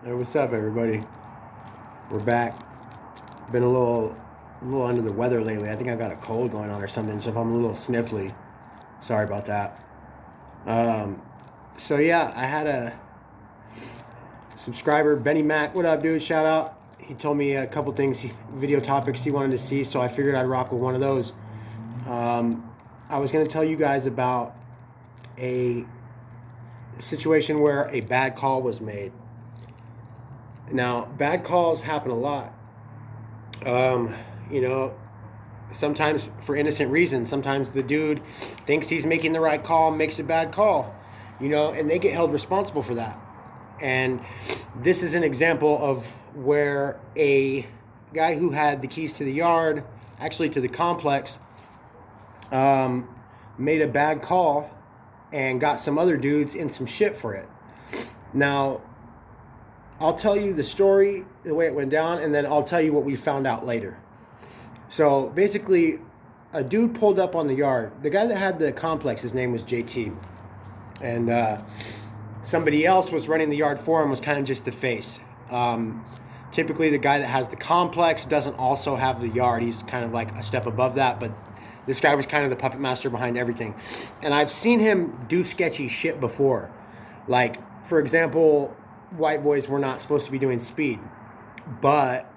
Hey, what's up, everybody? We're back. Been a little under the weather lately. I think I got a cold going on or something. So if I'm a little sniffly, sorry about that. Um, so yeah, I had a subscriber, Benny Mac. What up, dude? Shout out. He told me a couple things, video topics he wanted to see. So I figured I'd rock with one of those. Um, I was gonna tell you guys about a situation where a bad call was made. Now, bad calls happen a lot. Um, you know, sometimes for innocent reasons. Sometimes the dude thinks he's making the right call, makes a bad call, and they get held responsible for that. And this is an example of where a guy who had the keys to the yard, actually to the complex, um, made a bad call and got some other dudes in some shit for it. Now, I'll tell you the story, the way it went down, and then I'll tell you what we found out later. So basically, a dude pulled up on the yard. The guy that had the complex, his name was JT. And somebody else was running the yard for him, was kind of just the face. Typically, the guy that has the complex doesn't also have the yard. He's kind of like a step above that, but this guy was kind of the puppet master behind everything. And I've seen him do sketchy shit before. Like, for example, white boys were not supposed to be doing speed, but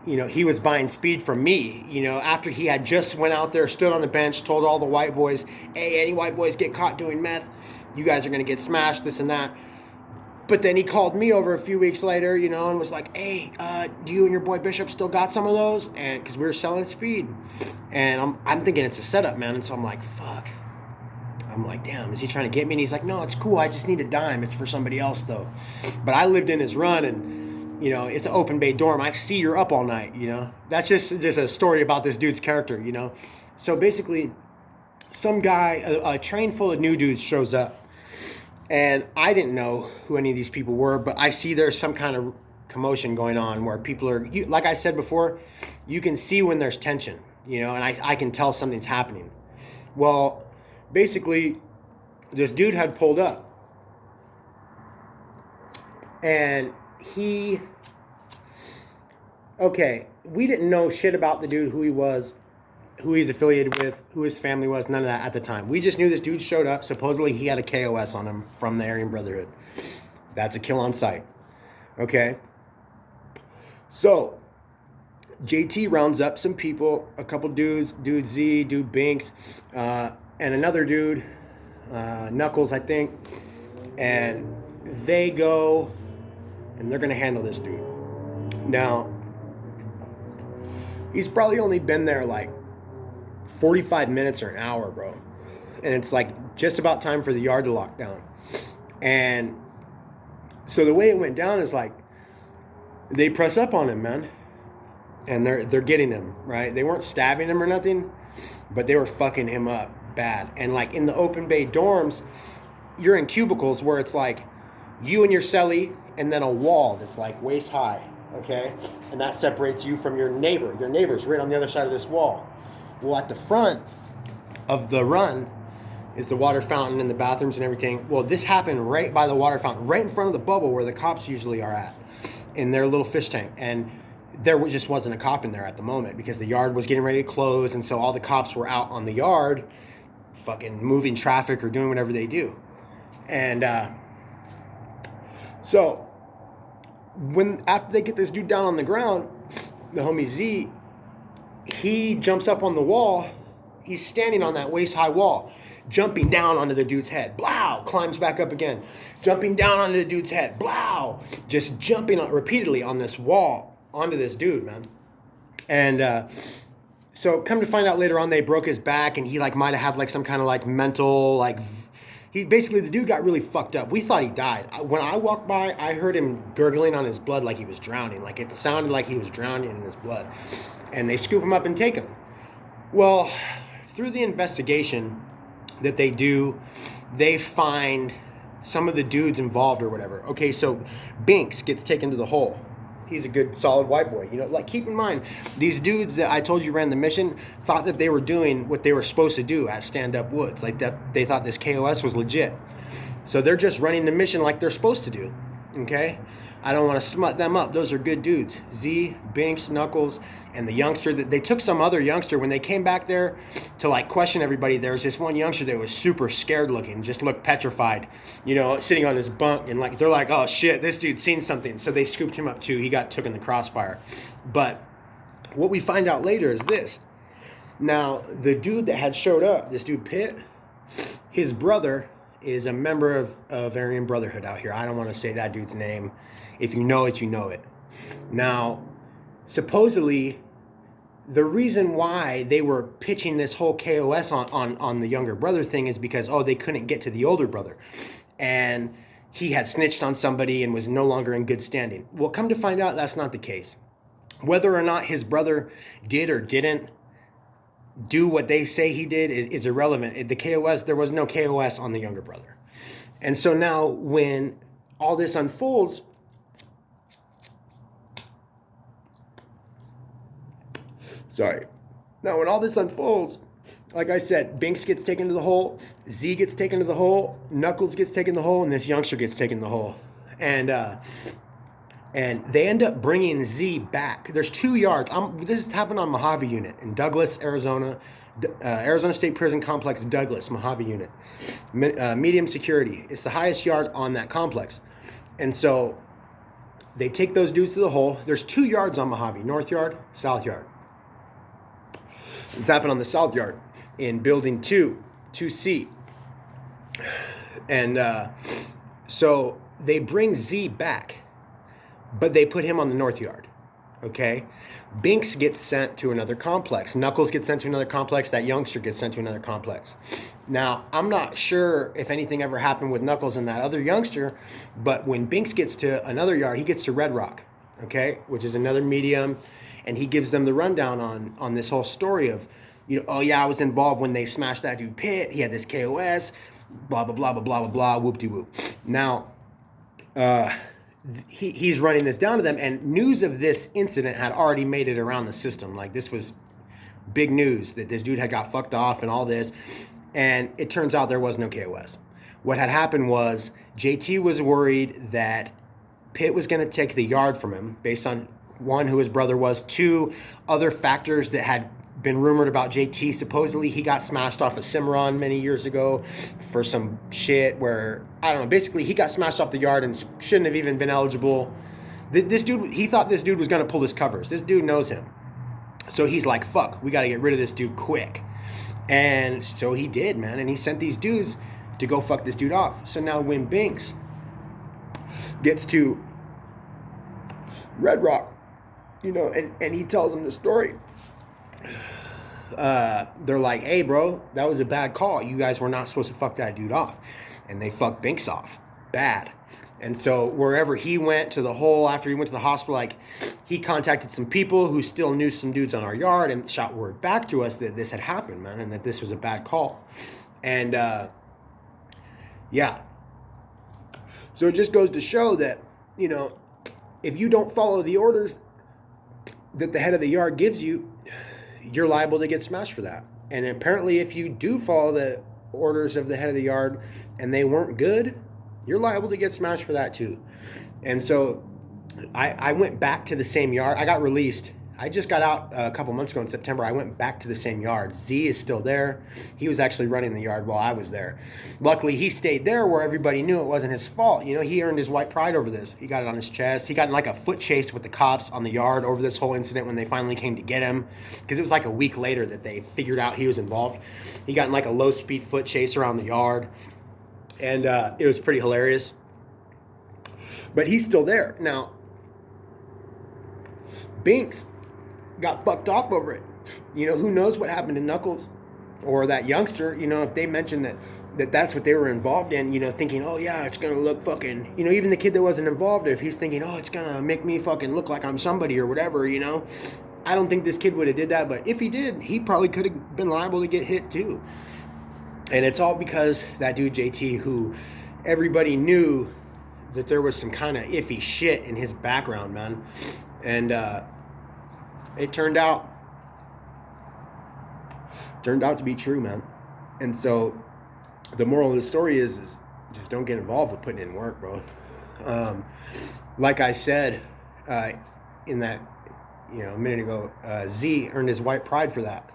he was buying speed from me, after he had just went out there, stood on the bench, told all the white boys, hey, any white boys get caught doing meth, you guys are going to get smashed, this and that. But then he called me over a few weeks later, and was like, hey, do you and your boy Bishop still got some of those? And because we were selling speed. And I'm thinking it's a setup, man. And so I'm like, fuck. I'm like, damn, is he trying to get me? And he's like, no, it's cool. I just need a dime. It's for somebody else, though. But I lived in his run, and, it's an open bay dorm. I see you're up all night, That's just a story about this dude's character, So basically, some guy, a train full of new dudes shows up. And I didn't know who any of these people were, but I see there's some kind of commotion going on where people are, like I said before, you can see when there's tension, and I can tell something's happening. Well, basically, this dude had pulled up. And we didn't know shit about the dude, who he was, who he's affiliated with, who his family was, none of that at the time. We just knew this dude showed up. Supposedly he had a KOS on him from the Aryan Brotherhood. That's a kill on sight. Okay? So, JT rounds up some people, a couple dudes, dude Z, dude Binks, and another dude, Knuckles, I think. And they go, and they're going to handle this dude. Now, he's probably only been there like 45 minutes or an hour, bro. And it's like just about time for the yard to lock down. And so the way it went down is like they press up on him, man. And they're getting him, right? They weren't stabbing him or nothing, but they were fucking him up bad. And like in the open bay dorms, you're in cubicles where it's like you and your cellie and then a wall that's like waist high, okay? And that separates you from your neighbor. Your neighbor's right on the other side of this wall. Well, at the front of the run is the water fountain and the bathrooms and everything. Well, this happened right by the water fountain, right in front of the bubble where the cops usually are at, in their little fish tank. And there just wasn't a cop in there at the moment because the yard was getting ready to close. And so all the cops were out on the yard fucking moving traffic or doing whatever they do. And so after they get this dude down on the ground, the homie Z, he jumps up on the wall. He's standing on that waist-high wall, jumping down onto the dude's head. Blow! Climbs back up again. Jumping down onto the dude's head. Blow! Just jumping repeatedly on this wall onto this dude, man. And so come to find out later on, they broke his back, and he might have had some kind of mental the dude got really fucked up. We thought he died. When I walked by, I heard him gurgling on his blood like he was drowning. Like it sounded like he was drowning in his blood. And they scoop him up and take him. Well, through the investigation that they do, they find some of the dudes involved or whatever. Okay, so Binks gets taken to the hole. He's a good, solid white boy. Keep in mind, these dudes that I told you ran the mission thought that they were doing what they were supposed to do at Stand Up Woods. They thought this KOS was legit. So they're just running the mission like they're supposed to do. Okay? I don't want to smut them up. Those are good dudes. Z, Binks, Knuckles, and the youngster. That they took some other youngster when they came back there to like question everybody. There was this one youngster that was super scared looking, just looked petrified, you know, sitting on his bunk, and like they're like, oh shit, this dude's seen something. So they scooped him up too. He got took in the crossfire. But what we find out later is this. Now, the dude that had showed up, this dude Pitt, his brother is a member of Aryan Brotherhood out here. I don't want to say that dude's name. If you know it, you know it. Now, supposedly, the reason why they were pitching this whole KOS on the younger brother thing is because, oh, they couldn't get to the older brother. And he had snitched on somebody and was no longer in good standing. Well, come to find out, that's not the case. Whether or not his brother did or didn't do what they say he did is irrelevant. The KOS, there was no KOS on the younger brother. And so now when all this unfolds, now when all this unfolds, like I said, Binks gets taken to the hole, Z gets taken to the hole, Knuckles gets taken to the hole, and this youngster gets taken to the hole. And they end up bringing Z back. There's 2 yards. This has happened on Mojave Unit in Douglas, Arizona. Arizona State Prison Complex, Douglas, Mojave Unit. Medium security. It's the highest yard on that complex. And so they take those dudes to the hole. There's 2 yards on Mojave, North Yard, South Yard. This happened on the South Yard in Building 2C. And so they bring Z back, but they put him on the North Yard, okay? Binks gets sent to another complex. Knuckles gets sent to another complex. That youngster gets sent to another complex. Now, I'm not sure if anything ever happened with Knuckles and that other youngster, but when Binks gets to another yard, he gets to Red Rock, okay, which is another medium, and he gives them the rundown on this whole story of, you know, oh yeah, I was involved when they smashed that dude Pitt. He had this KOS, blah, blah, blah, blah, blah, blah, blah, whoop-de-whoop. Now, he's running this down to them, and news of this incident had already made it around the system. Like, this was big news that this dude had got fucked off and all this, and it turns out there was no KOS. What had happened was JT was worried that Pitt was going to take the yard from him based on, 1, who his brother was, 2, other factors that had been rumored about JT. Supposedly he got smashed off of Cimarron many years ago for some shit where, I don't know, basically he got smashed off the yard and shouldn't have even been eligible. This dude, he thought this dude was going to pull his covers. This dude knows him. So he's like, fuck, we got to get rid of this dude quick. And so he did, man. And he sent these dudes to go fuck this dude off. So now when Binks gets to Red Rock, you know, and he tells them the story, they're like, hey, bro, that was a bad call. You guys were not supposed to fuck that dude off. And they fucked Binks off. Bad. And so wherever he went to the hole, after he went to the hospital, like, he contacted some people who still knew some dudes on our yard and shot word back to us that this had happened, man, and that this was a bad call. And, yeah. So it just goes to show that, you know, if you don't follow the orders that the head of the yard gives you, you're liable to get smashed for that. And apparently if you do follow the orders of the head of the yard and they weren't good, you're liable to get smashed for that too. And so I went back to the same yard. I got released. I just got out a couple months ago in September. I went back to the same yard. Z is still there. He was actually running the yard while I was there. Luckily, he stayed there where everybody knew it wasn't his fault. You know, he earned his white pride over this. He got it on his chest. He got in like a foot chase with the cops on the yard over this whole incident when they finally came to get him, because it was like a week later that they figured out he was involved. He got in like a low-speed foot chase around the yard, and it was pretty hilarious. But he's still there. Now, Binks got fucked off over it. You know, who knows what happened to Knuckles or that youngster, you know, if they mentioned that's what they were involved in, you know, thinking, oh yeah, it's gonna look fucking, you know, even the kid that wasn't involved, if he's thinking, oh, it's gonna make me fucking look like I'm somebody or whatever, you know. I don't think this kid would have did that, but if he did, he probably could have been liable to get hit too. And it's all because that dude JT, who everybody knew that there was some kind of iffy shit in his background, man. And it turned out to be true, man. And so the moral of the story is just don't get involved with putting in work, bro. like I said in that, a minute ago, Z earned his white pride for that.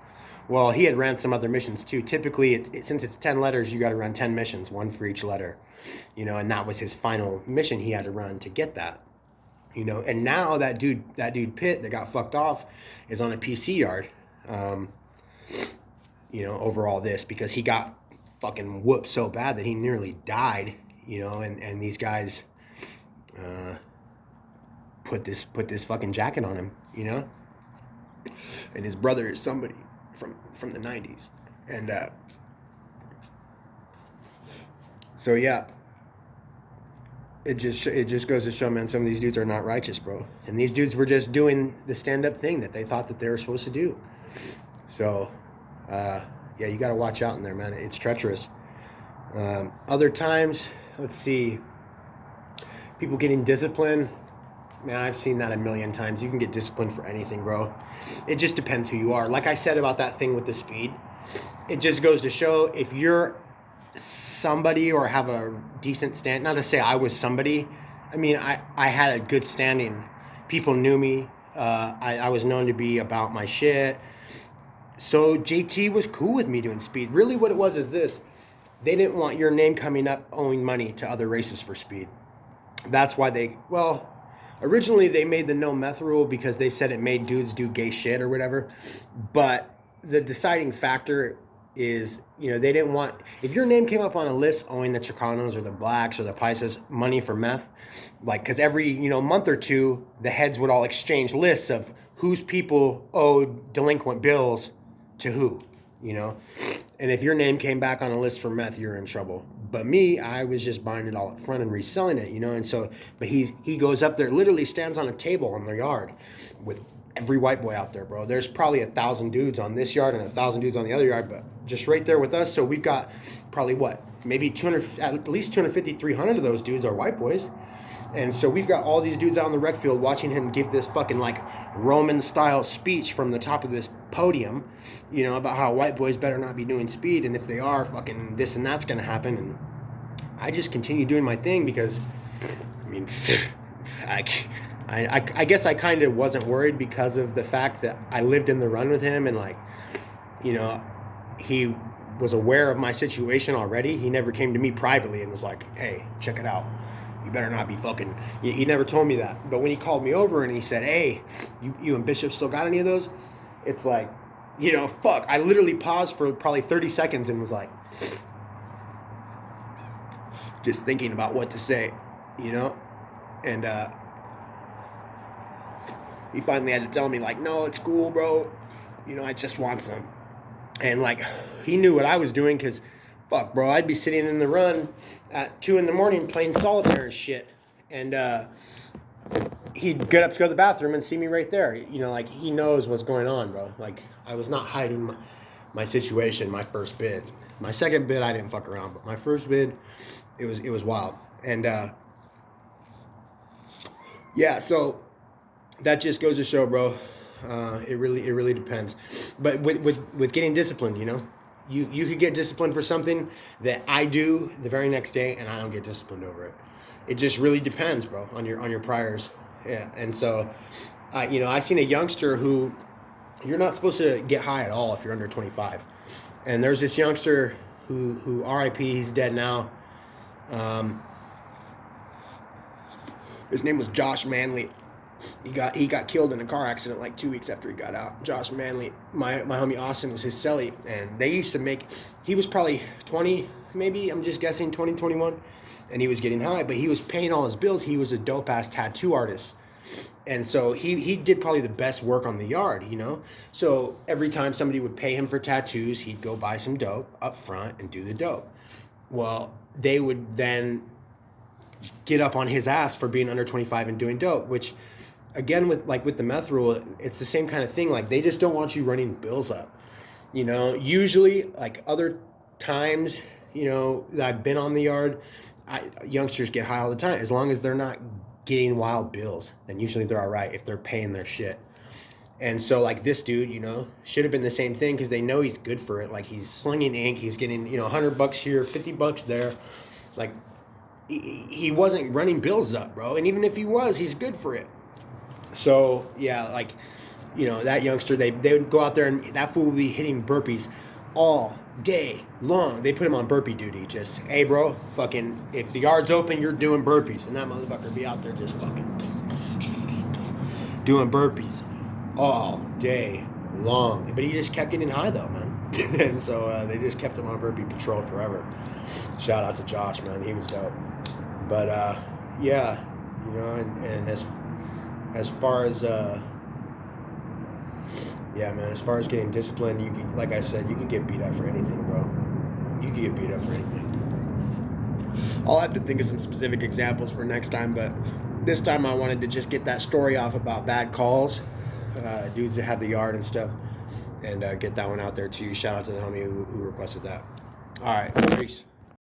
Well, he had ran some other missions too. Typically, since it's 10 letters, you got to run 10 missions, one for each letter, and that was his final mission he had to run to get that. And now that dude Pitt that got fucked off is on a PC yard, over all this because he got fucking whooped so bad that he nearly died, and these guys put this fucking jacket on him, and his brother is somebody from the 90s, and so yeah. It just goes to show, man, some of these dudes are not righteous, bro. And these dudes were just doing the stand-up thing that they thought that they were supposed to do. So, yeah, you got to watch out in there, man. It's treacherous. Other times, let's see, people getting disciplined. Man, I've seen that a million times. You can get disciplined for anything, bro. It just depends who you are. Like I said about that thing with the speed, it just goes to show if you're somebody or have a decent stand, not to say I was somebody. I mean, I had a good standing. People knew me. I was known to be about my shit. So JT was cool with me doing speed. Really what it was is this. They didn't want your name coming up owing money to other races for speed. That's why originally they made the no meth rule because they said it made dudes do gay shit or whatever. But the deciding factor is, they didn't want, if your name came up on a list owing the Chicanos or the Blacks or the Paisas money for meth, like, because every, month or two, the heads would all exchange lists of whose people owed delinquent bills to who, and if your name came back on a list for meth, you're in trouble. But me, I was just buying it all up front and reselling it, and so, but he goes up there, literally stands on a table in their yard with every white boy out there, bro. There's probably 1,000 dudes on this yard and 1,000 dudes on the other yard, but just right there with us. So we've got probably maybe 200, at least 250, 300 of those dudes are white boys. And so we've got all these dudes out on the rec field watching him give this fucking like Roman style speech from the top of this podium, about how white boys better not be doing speed. And if they are, fucking this and that's going to happen. And I just continue doing my thing because, I mean, I guess I kind of wasn't worried because of the fact that I lived in the run with him and he was aware of my situation already. He never came to me privately and was like, hey, check it out. You better not be fucking... He never told me that. But when he called me over and he said, hey, you and Bishop still got any of those? It's like, fuck. I literally paused for probably 30 seconds and was like, just thinking about what to say, And he finally had to tell me, like, no, it's cool, bro. I just want some. And, like, he knew what I was doing because, fuck, bro, I'd be sitting in the run at 2 a.m. playing solitaire and shit. And he'd get up to go to the bathroom and see me right there. Like, he knows what's going on, bro. Like, I was not hiding my situation, my first bid. My second bid, I didn't fuck around. But my first bid, it was wild. And, yeah, so... that just goes to show, bro. It really depends. But with getting disciplined, you could get disciplined for something that I do the very next day, and I don't get disciplined over it. It just really depends, bro, on your priors. Yeah, and so, I seen a youngster who you're not supposed to get high at all if you're under 25. And there's this youngster who RIP, he's dead now. His name was Josh Manley. He got killed in a car accident like 2 weeks after he got out. Josh Manley, my homie Austin was his cellie, and they used to make, he was probably 20, maybe, I'm just guessing, 20, 21, and he was getting high, but he was paying all his bills. He was a dope-ass tattoo artist. And so he did probably the best work on the yard, So every time somebody would pay him for tattoos, he'd go buy some dope up front and do the dope. Well, they would then get up on his ass for being under 25 and doing dope, which... again, with the meth rule, it's the same kind of thing. Like, they just don't want you running bills up. Usually, like other times, that I've been on the yard, youngsters get high all the time. As long as they're not getting wild bills, then usually they're all right if they're paying their shit. And so, like, this dude, should have been the same thing because they know he's good for it. Like, he's slinging ink. He's getting, $100 here, $50 there. Like, he wasn't running bills up, bro. And even if he was, he's good for it. So yeah, like, you know, that youngster, they would go out there and that fool would be hitting burpees all day long. They put him on burpee duty. Just, hey, bro, fucking, if the yard's open, you're doing burpees. And that motherfucker would be out there just fucking doing burpees all day long. But he just kept getting high, though, man. And so they just kept him on burpee patrol forever. Shout out to Josh, man. He was dope. But, yeah, you know, and as far as... yeah, man, as far as getting disciplined, you could, like I said, you could get beat up for anything, bro. You could get beat up for anything. I'll have to think of some specific examples for next time, but this time I wanted to just get that story off about bad calls, dudes that have the yard and stuff, and get that one out there too. Shout out to the homie who requested that. All right, peace.